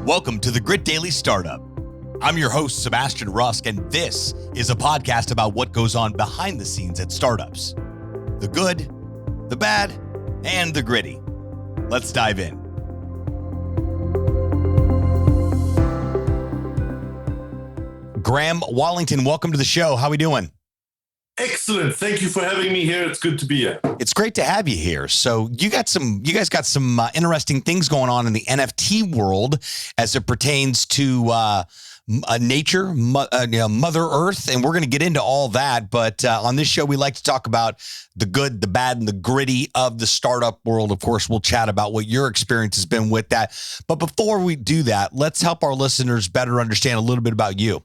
Welcome to the Grit Daily Startup. I'm your host, Sebastian Rusk, and this is a podcast about what goes on behind the scenes at startups. The good, the bad, and the gritty. Let's dive in. Graham Wallington, welcome to the show. How are we doing? Excellent. Thank you for having me here. It's good to be here. It's great to have you here. So you guys got some interesting things going on in the NFT world as it pertains to nature, Mother Earth, and we're going to get into all that. But on this show, we like to talk about the good, the bad, and the gritty of the startup world. Of course, we'll chat about what your experience has been with that. But before we do that, let's help our listeners better understand a little bit about you.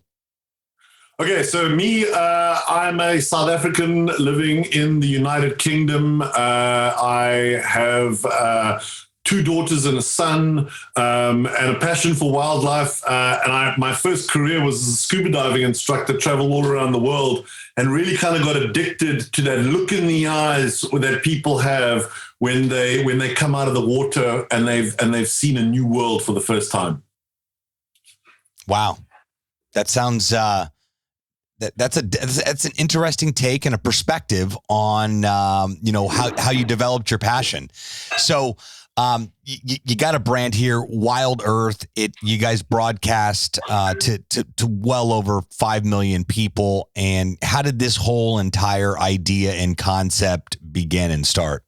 Okay, so I'm a South African living in the United Kingdom. I have two daughters and a son, and a passion for wildlife. My first career was as a scuba diving instructor, traveled all around the world, and really kind of got addicted to that look in the eyes that people have when they come out of the water and they've seen a new world for the first time. Wow, that sounds. That's an interesting take and a perspective on how you developed your passion. So you got a brand here, Wild Earth. You guys broadcast to well over 5 million people. And how did this whole entire idea and concept begin and start?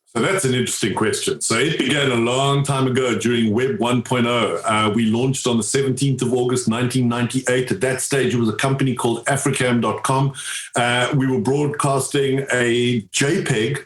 So that's an interesting question. So it began a long time ago during Web 1.0. We launched on the 17th of August, 1998. At that stage, it was a company called Africam.com. We were broadcasting a JPEG,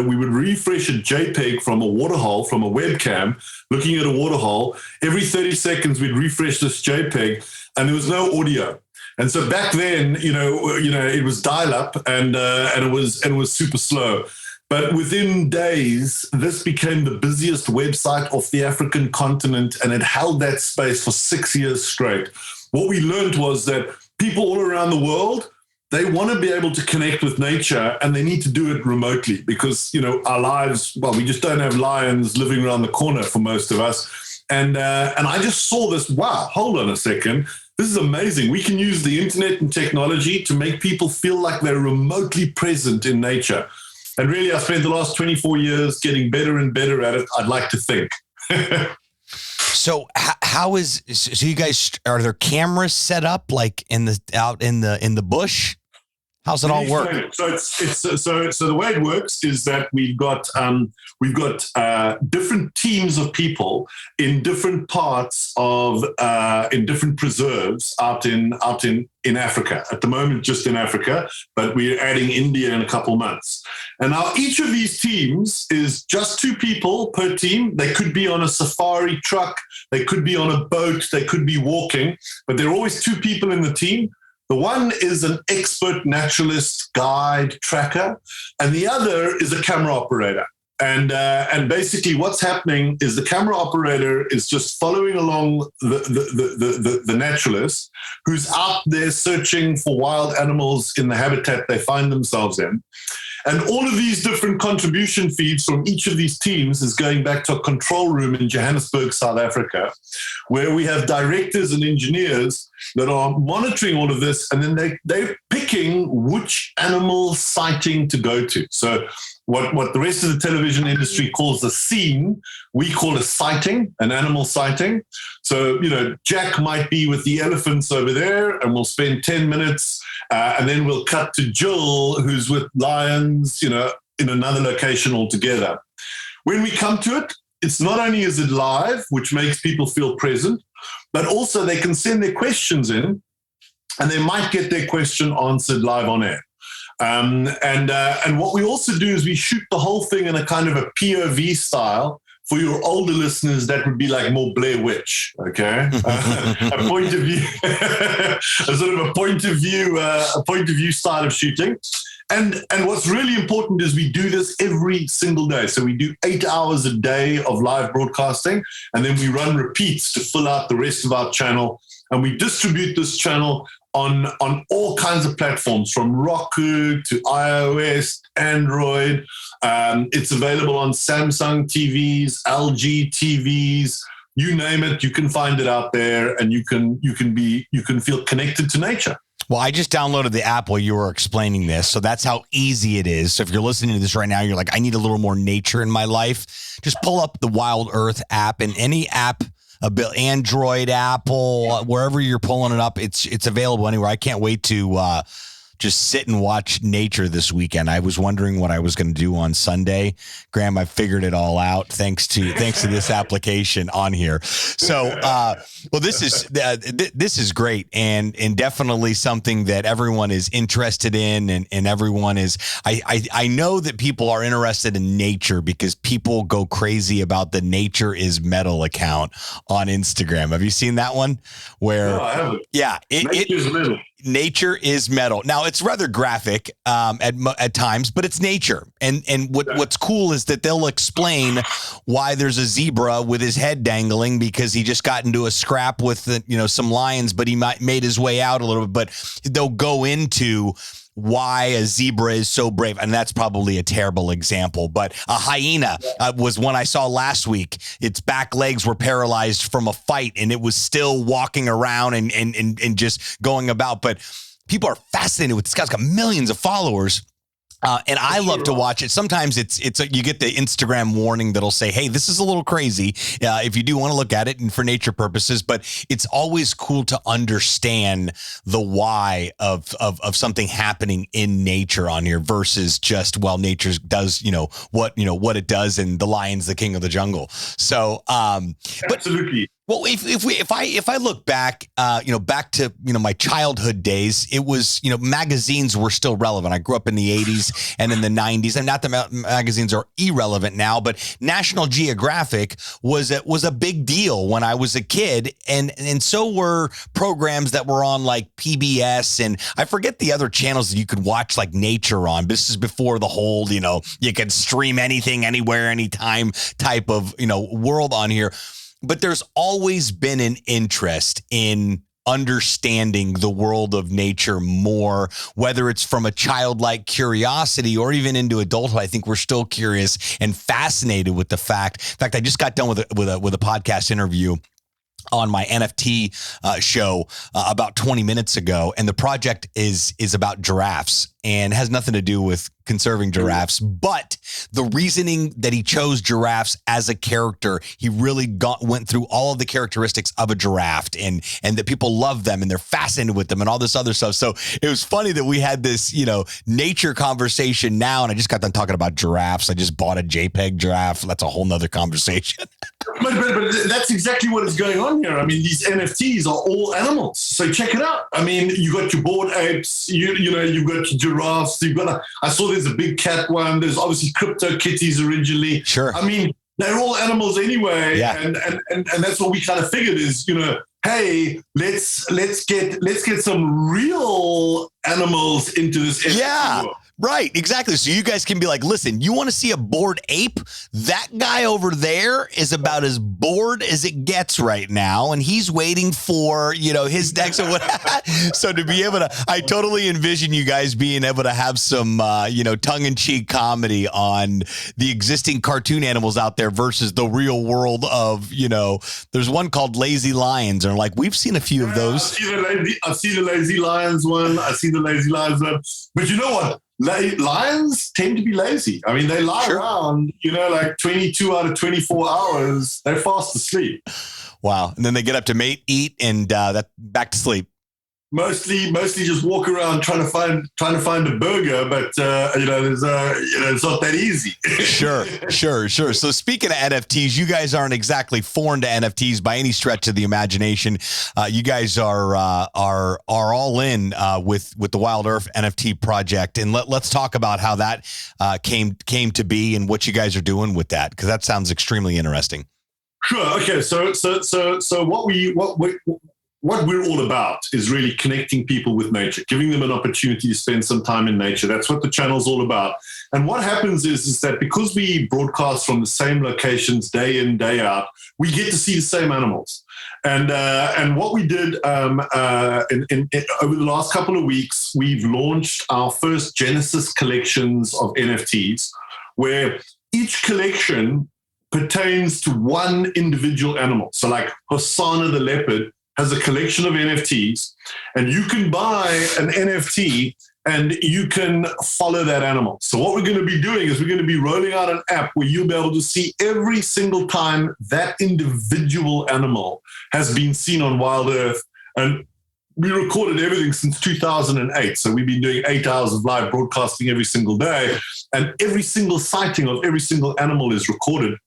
we would refresh a JPEG from a waterhole, from a webcam, looking at a waterhole. Every 30 seconds, we'd refresh this JPEG, and there was no audio. And so back then, it was dial-up, and it was super slow. But within days, this became the busiest website of the African continent, and it held that space for 6 years straight. What we learned was that people all around the world, they want to be able to connect with nature, and they need to do it remotely because, our lives, we just don't have lions living around the corner for most of us. And I just saw this, wow, hold on a second. This is amazing. We can use the internet and technology to make people feel like they're remotely present in nature. And really, I spent the last 24 years getting better and better at it, I'd like to think. So so you guys, are there cameras set up like out in the bush? How's it all work? So the way it works is that we've got different teams of people in different parts of in different preserves out in Africa. At the moment, just in Africa, but we're adding India in a couple months. And now each of these teams is just 2 people per team. They could be on a safari truck, they could be on a boat, they could be walking, but there are always 2 people in the team. The one is an expert naturalist, guide, tracker, and the other is a camera operator. And basically what's happening is the camera operator is just following along the naturalist who's out there searching for wild animals in the habitat they find themselves in. And all of these different contribution feeds from each of these teams is going back to a control room in Johannesburg, South Africa, where we have directors and engineers that are monitoring all of this, and then they're picking which animal sighting to go to. So what the rest of the television industry calls a scene, we call a sighting, an animal sighting. So, Jack might be with the elephants over there, and we'll spend 10 minutes, and then we'll cut to Jill, who's with lions, in another location altogether. When we come to it, it's not only is it live, which makes people feel present, but also they can send their questions in, and they might get their question answered live on air. And what we also do is we shoot the whole thing in a kind of a POV style. For your older listeners, that would be like more Blair Witch, okay? A point of view, a point of view style of shooting. And what's really important is we do this every single day. So we do 8 hours a day of live broadcasting, and then we run repeats to fill out the rest of our channel. And we distribute this channel on all kinds of platforms, from Roku to iOS, Android. It's available on Samsung TVs, LG TVs, you name it, you can find it out there, and you can feel connected to nature. Well, I just downloaded the app while you were explaining this. So that's how easy it is. So if you're listening to this right now, you're like, I need a little more nature in my life. Just pull up the Wild Earth app, and any app, Android, Apple, wherever you're pulling it up, it's available anywhere. I can't wait to just sit and watch nature this weekend. I was wondering what I was going to do on Sunday. Graham, I figured it all out thanks to this application on here. So, well, this is great, and definitely something that everyone is interested in, and everyone is. I know that people are interested in nature because people go crazy about the Nature is Metal account on Instagram. Have you seen that one? Where, no, I haven't. Yeah, Nature's Metal. Nature is metal. Now it's rather graphic at times, but it's nature. And what's cool is that they'll explain why there's a zebra with his head dangling because he just got into a scrap with some lions, but he made his way out a little bit. But they'll go into why a zebra is so brave. And that's probably a terrible example, but a hyena was one I saw last week. Its back legs were paralyzed from a fight, and it was still walking around and just going about. But people are fascinated with this guy's got millions of followers. And I love to watch it. Sometimes you get the Instagram warning that'll say, hey, this is a little crazy if you do want to look at it and for nature purposes, but it's always cool to understand the why of something happening in nature on here versus just, well, nature does, what it does, and the lion's the king of the jungle. So, absolutely. Well, if I look back, back to, my childhood days, it was, magazines were still relevant. I grew up in the 80s and in the 90s, and not that magazines are irrelevant now, but National Geographic was a big deal when I was a kid. And so were programs that were on like PBS, and I forget the other channels that you could watch like nature on. This is before the whole, you could stream anything, anywhere, anytime type of, world on here. But there's always been an interest in understanding the world of nature more, whether it's from a childlike curiosity or even into adulthood. I think we're still curious and fascinated with the fact. In fact, I just got done with a podcast interview on my NFT show about 20 minutes ago, and the project is about giraffes and has nothing to do with conserving giraffes, but the reasoning that he chose giraffes as a character, he really went through all of the characteristics of a giraffe, and that people love them and they're fascinated with them and all this other stuff. So it was funny that we had this, nature conversation now, and I just got done talking about giraffes. I just bought a JPEG giraffe. That's a whole nother conversation. But that's exactly what is going on here. I mean, these NFTs are all animals. So check it out. I mean, you got your bored apes, you've got your giraffes, I saw there's a big cat one. There's obviously crypto kitties originally. Sure. I mean, they're all animals anyway. Yeah. And that's what we kind of figured is, hey, let's get some real animals into this NFT world. Right, exactly. So you guys can be like, listen, you want to see a bored ape? That guy over there is about as bored as it gets right now, and he's waiting for, his next one. So to be able to, I totally envision you guys being able to have some, tongue-in-cheek comedy on the existing cartoon animals out there versus the real world of, there's one called Lazy Lions, and like, we've seen a few of those. I've seen the Lazy Lions one. But you know what? Lions tend to be lazy. I mean, they lie around, like 22 out of 24 hours. They're fast asleep. Wow. And then they get up to mate, eat, and that back to sleep. Mostly just walk around trying to find a burger, but it's not that easy. Sure. So speaking of NFTs, you guys aren't exactly foreign to NFTs by any stretch of the imagination. You guys are all in with the Wild Earth NFT project, and let's talk about how that came to be and what you guys are doing with that, because that sounds extremely interesting. Sure. Okay. So what we're all about is really connecting people with nature, giving them an opportunity to spend some time in nature. That's what the channel's all about. And what happens is that because we broadcast from the same locations day in, day out, we get to see the same animals. And what we did over the last couple of weeks, we've launched our first Genesis collections of NFTs, where each collection pertains to one individual animal. So like Hosanna the leopard has a collection of NFTs, and you can buy an NFT and you can follow that animal. So what we're going to be doing is we're going to be rolling out an app where you'll be able to see every single time that individual animal has been seen on Wild Earth. And we recorded everything since 2008. So we've been doing 8 hours of live broadcasting every single day, and every single sighting of every single animal is recorded.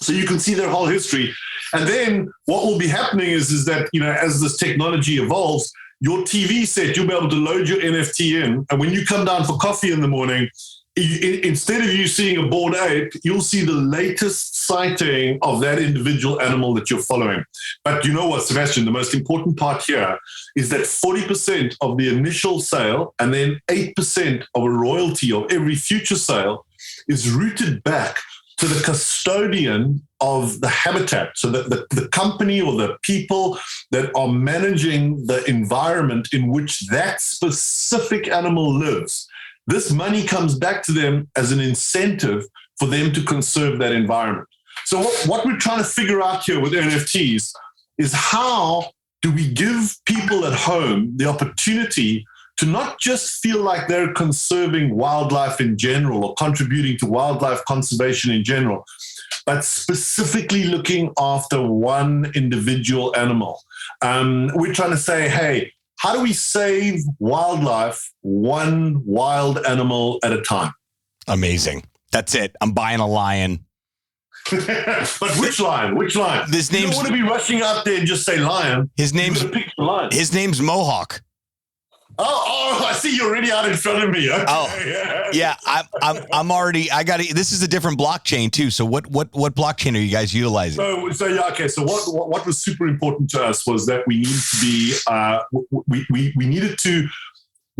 So you can see their whole history. And then what will be happening is that, as this technology evolves, your TV set, you'll be able to load your NFT in. And when you come down for coffee in the morning, instead of you seeing a bored ape, you'll see the latest sighting of that individual animal that you're following. But you know what, Sebastian, the most important part here is that 40% of the initial sale and then 8% of a royalty of every future sale is rooted back to the custodian of the habitat. So the company or the people that are managing the environment in which that specific animal lives. This money comes back to them as an incentive for them to conserve that environment. So what we're trying to figure out here with NFTs is how do we give people at home the opportunity to not just feel like they're conserving wildlife in general or contributing to wildlife conservation in general, but specifically looking after one individual animal. We're trying to say, hey, how do we save wildlife one wild animal at a time? Amazing. That's it. I'm buying a lion. But which lion? Which lion? You don't want to be rushing out there and just say lion. His name's Mohawk. Oh, I see you're already out in front of me. Okay. Oh, yeah. I'm already. This is a different blockchain too. So what blockchain are you guys utilizing? So yeah. Okay. So what was super important to us was that we needed to be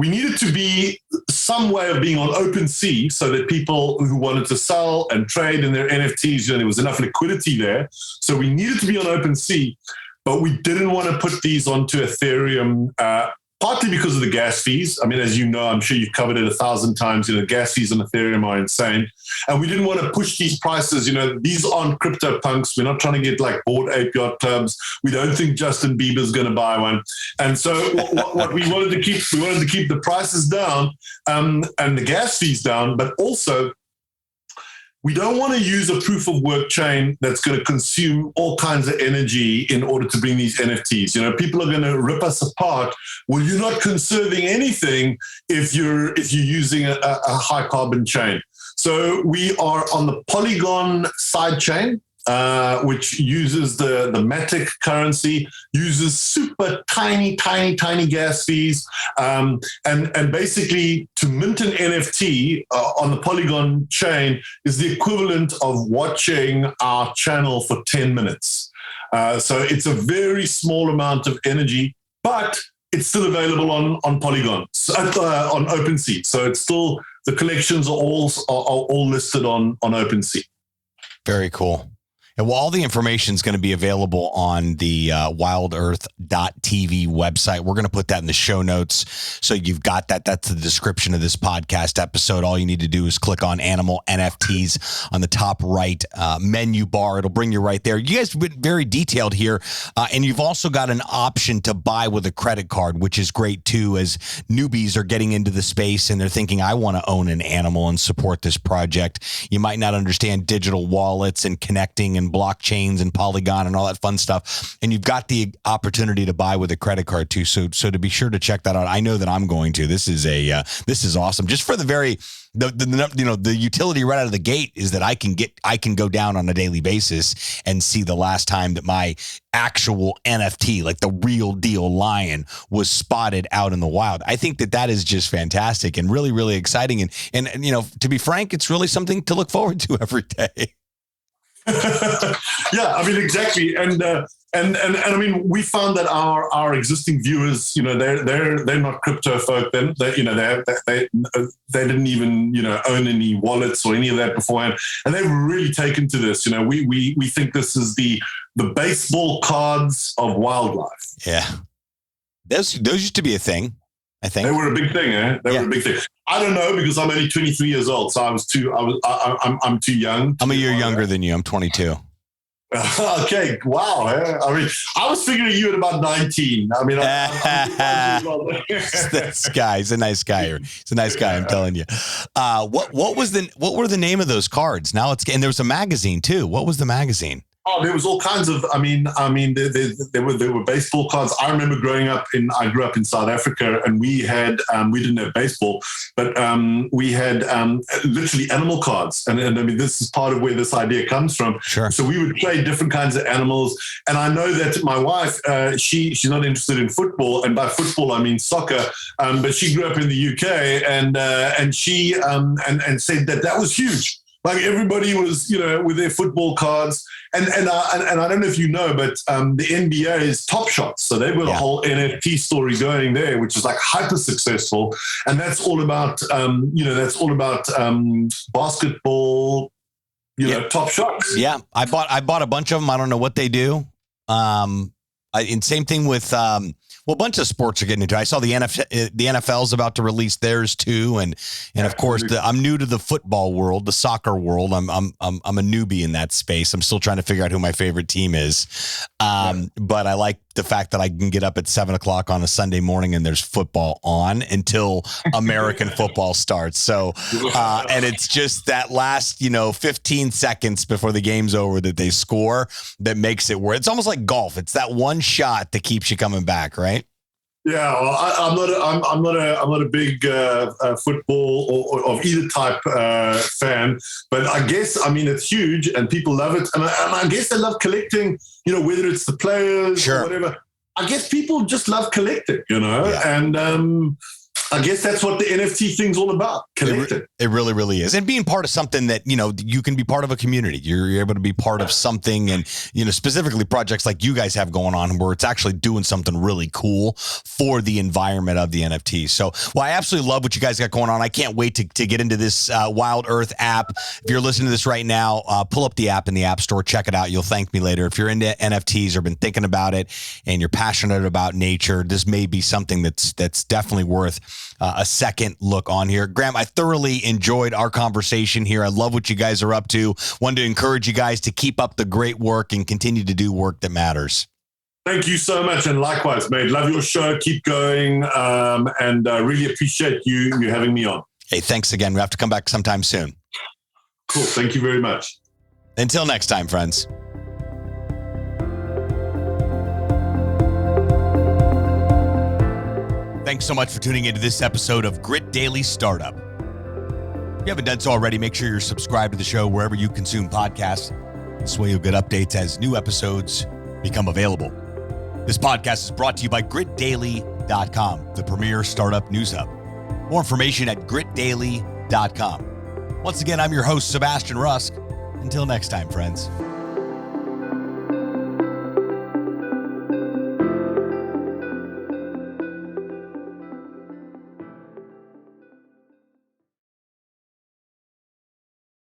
we needed to be some way of being on OpenSea so that people who wanted to sell and trade in their NFTs, there was enough liquidity there. So we needed to be on OpenSea, but we didn't want to put these onto Ethereum. Partly because of the gas fees. I mean, as you know, I'm sure you've covered it 1,000 times. Gas fees on Ethereum are insane. And we didn't want to push these prices. These aren't crypto punks. We're not trying to get like bored ape yacht clubs. We don't think Justin Bieber's going to buy one. And so what we wanted to keep the prices down and the gas fees down, but also we don't want to use a proof of work chain that's going to consume all kinds of energy in order to bring these NFTs. People are going to rip us apart. Well, you're not conserving anything if you're using a high carbon chain. So we are on the Polygon sidechain, which uses the Matic currency, uses super tiny gas fees. And basically to mint an NFT on the Polygon chain is the equivalent of watching our channel for 10 minutes. So it's a very small amount of energy, but it's still available on Polygon, on OpenSea. So it's still, the collections are all listed on OpenSea. Very cool. And all the information is going to be available on the wildearth.tv website. We're going to put that in the show notes. So you've got that. That's the description of this podcast episode. All you need to do is click on Animal NFTs on the top right menu bar. It'll bring you right there. You guys have been very detailed here. And you've also got an option to buy with a credit card, which is great too, as newbies are getting into the space and they're thinking, I want to own an animal and support this project. You might not understand digital wallets and connecting and blockchains and Polygon and all that fun stuff. And you've got the opportunity to buy with a credit card too. So to be sure to check that out. I know that I'm going to. This is awesome. Just for the utility right out of the gate is that I can go down on a daily basis and see the last time that my actual NFT, like the real deal lion, was spotted out in the wild. I think that is just fantastic and really, really exciting. And to be frank, it's really something to look forward to every day. Yeah, I mean, exactly. And I mean, we found that our existing viewers, they're not crypto folk. They didn't even, own any wallets or any of that beforehand. And they've really taken to this. We think this is the baseball cards of wildlife. Yeah. Those used to be a thing. I think. They were a big thing, eh? They were a big thing. I don't know because I'm only 23 years old, so I'm too young. I'm a year younger than you. I'm 22. Okay, wow. I mean, I was figuring you at about 19. I mean, this guy, he's a nice guy. He's a nice guy. I'm telling you. What were the name of those cards? Now and there was a magazine too. What was the magazine? Oh, there was all kinds of. I mean, there were baseball cards. I remember I grew up in South Africa, and we didn't have baseball, but we had literally animal cards, and I mean, this is part of where this idea comes from. Sure. So we would play different kinds of animals, and I know that my wife, she's not interested in football, and by football I mean soccer, but she grew up in the UK, and she and said that was huge. Like everybody was, with their football cards, and I don't know if you know, but the NBA is Top Shots, so they've got a whole NFT story going there, which is like hyper successful, and that's all about, basketball, Top Shots. Yeah, I bought a bunch of them. I don't know what they do. And same thing with a bunch of sports are getting into. I saw the NFL's about to release theirs too, and of course I'm new to the football world, the soccer world. I'm a newbie in that space. I'm still trying to figure out who my favorite team is. But I like the fact that I can get up at 7:00 on a Sunday morning and there's football on until American football starts. So, and it's just that last, 15 seconds before the game's over that they score that makes it where it's almost like golf. It's that one shot that keeps you coming back, right? Yeah, well, I'm not a big football or of either type fan, but I guess it's huge and people love it, and I guess they love collecting. Whether it's the players or whatever. I guess people just love collecting, and I guess that's what the NFT thing's all about, collecting. It really, really is. And being part of something that, you can be part of a community. You're able to be part of something, and, specifically projects like you guys have going on where it's actually doing something really cool for the environment of the NFT. So, I absolutely love what you guys got going on. I can't wait to get into this Wild Earth app. If you're listening to this right now, pull up the app in the App Store, check it out. You'll thank me later. If you're into NFTs or been thinking about it and you're passionate about nature, this may be something that's definitely worth a second look on here. Graham, I thoroughly enjoyed our conversation here. I love what you guys are up to. Wanted to encourage you guys to keep up the great work and continue to do work that matters. Thank you so much. And likewise, mate. Love your show. Keep going. And really appreciate you having me on. Hey, thanks again. We have to come back sometime soon. Cool. Thank you very much. Until next time, friends. Thanks so much for tuning into this episode of Grit Daily Startup. If you haven't done so already, make sure you're subscribed to the show wherever you consume podcasts. This way you'll get updates as new episodes become available. This podcast is brought to you by gritdaily.com, the premier startup news hub. More information at gritdaily.com. Once again, I'm your host, Sebastian Rusk. Until next time, friends.